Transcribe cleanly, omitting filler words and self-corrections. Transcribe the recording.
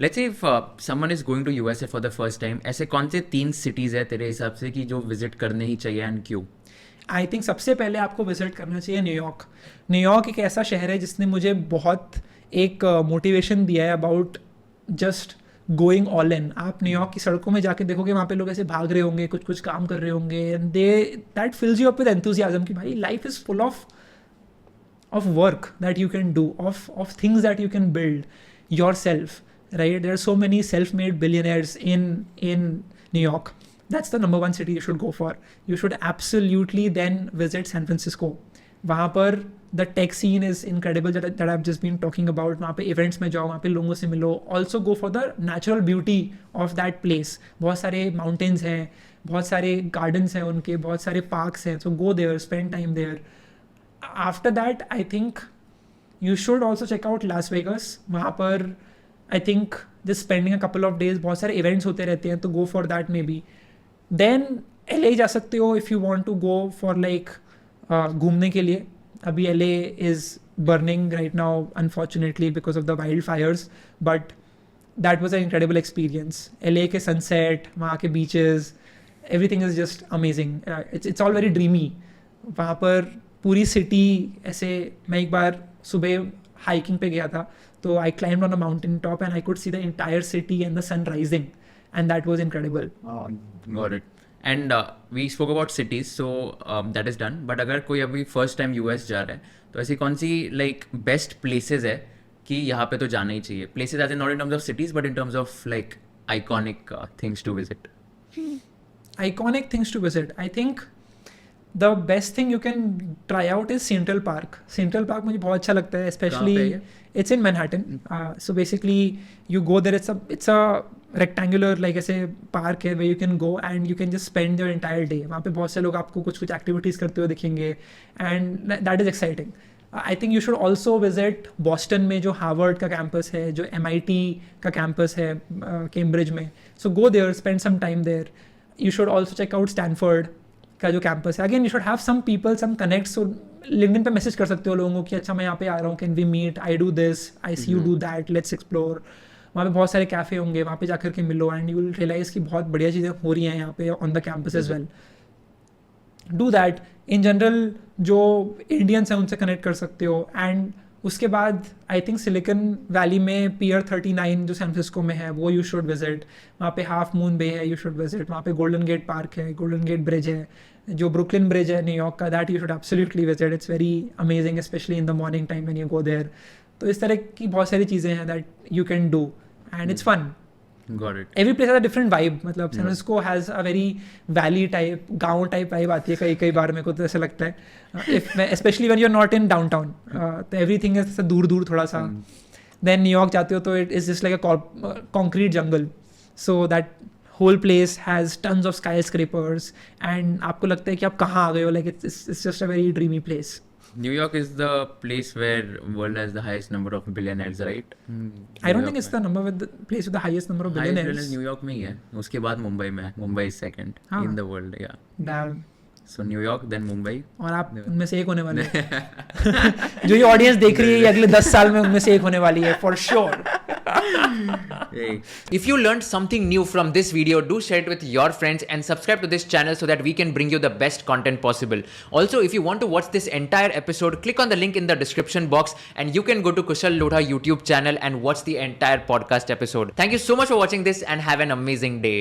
Let's say if someone is going to USA for the first time, ऐसे कौन से 3 cities है तेरे हिसाब से कि जो विजिट करने ही चाहिए एंड क्यों? आई थिंक सबसे पहले आपको विजिट करना चाहिए न्यूयॉर्क. न्यूयॉर्क एक ऐसा शहर है जिसने मुझे बहुत एक मोटिवेशन दिया है about just going all in. आप न्यूयॉर्क की सड़कों में जाके देखोगे, वहाँ पे लोग ऐसे भाग रहे होंगे, कुछ कुछ काम कर रहे होंगे, and they that fills you up with enthusiasm कि भाई life is full of work that you can do, of things that you can build yourself, right? There are so many self-made billionaires in New York. That's the number one city you should go for. You should absolutely then visit San Francisco. वहाँ पर the tech scene is incredible that I've just been talking about. वहाँ पे events में जाओ, वहाँ पे लोगों से मिलो. Also go for the natural beauty of that place. बहुत सारे mountains हैं, बहुत सारे gardens हैं उनके, बहुत सारे parks हैं. So go there, spend time there. After that, I think you should also check out Las Vegas. वहाँ पर I think just spending a couple of days, बहुत सारे events होते रहते हैं, तो go for that maybe. Then LA जा सकते हो if you want to go for like घूमने के लिए. अभी LA is burning right now unfortunately because of the wildfires, but that was an incredible experience. LA के sunset, वहाँ के beaches, everything is just amazing. It's all very dreamy. वहाँ पर पूरी सिटी ऐसे, मैं एक बार सुबह हाइकिंग पे गया था, तो I climbed on a mountain top and I could see the entire city and the sun rising, and that was incredible. Got it. And we spoke about cities, so that is done. But अगर कोई अभी first time US जा रहा है, तो ऐसी कौन सी like best places है कि यहाँ पे तो जाना ही चाहिए? Places as in not in terms of cities but in terms of like iconic things to visit. Iconic things to visit, I think the best thing you can try out is Central Park. Central Park मुझे बहुत अच्छा लगता है, especially it's in Manhattan. So basically you go there, it's a rectangular like ऐसे park है where you can go and you can just spend your entire day. वहाँ पे बहुत से लोग आपको कुछ कुछ activities करते हुए दिखेंगे, and that is exciting. I think you should also visit Boston में जो Harvard का campus है, जो MIT का campus है Cambridge में. So go there, spend some time there. You should also check out Stanford का जो कैंपस है. Again you should have some people, some connects. So LinkedIn पे मैसेज कर सकते हो लोगों को कि अच्छा मैं यहाँ पे आ रहा हूँ, can we meet, I do this, I see you do that, let's explore. वहाँ पे बहुत सारे कैफ़े होंगे, वहाँ पे जाकर के मिलो एंड यू विल रियलाइज़ कि बहुत बढ़िया चीज़ें हो रही हैं यहाँ पे on the campus as well. Do that. In general जो इंडियंस हैं उनसे कनेक्ट कर सकते हो. एंड उसके बाद आई थिंक सिलिकन वैली में पियर 39 जो सैन फ्रांसिस्को में है, वो यू शुड विजिट. वहाँ पे हाफ मून बे है, यू शुड विजिट. वहाँ पे गोल्डन गेट पार्क है, गोल्डन गेट ब्रिज है, जो ब्रुकलिन ब्रिज है न्यूयॉर्क का, that you should absolutely visit. It's very amazing specially in the morning time when you go there. तो इस तरह की बहुत सारी चीज़ें हैं that you can do and it's fun. Got it. Every place has a different vibe. मतलब San Francisco has a very valley type, गाँव type vibe आती है कई कई बार. मेरे को तो ऐसा लगता है, especially when you're not in downtown. तो everything is दूर दूर थोड़ा सा. Then New York जाते हो तो it is just like a concrete jungle. So that whole place has tons of skyscrapers and आपको लगता है कि आप कहाँ आ गए हो. Like it's just a very dreamy place. New York is the place where world has the highest number of billionaires, right? I don't think it's the place with the highest number of billionaires. Highest billionaires New York में ही है. उसके बाद मुंबई में है. Mumbai is second in the world, yeah. Damn. So New York, then Mumbai. और आप उनमें से एक होने वाले हैं. जो ये ऑडियंस देख रही है, ये अगले 10 साल में उनमें से एक होने वाली है for sure. Hey. If you learned something new from this video, do share it with your friends and subscribe to this channel so that we can bring you the best content possible. Also, if you want to watch this entire episode, click on the link in the description box and you can go to Kushal Lodha YouTube channel and watch the entire podcast episode. Thank you so much for watching this and have an amazing day.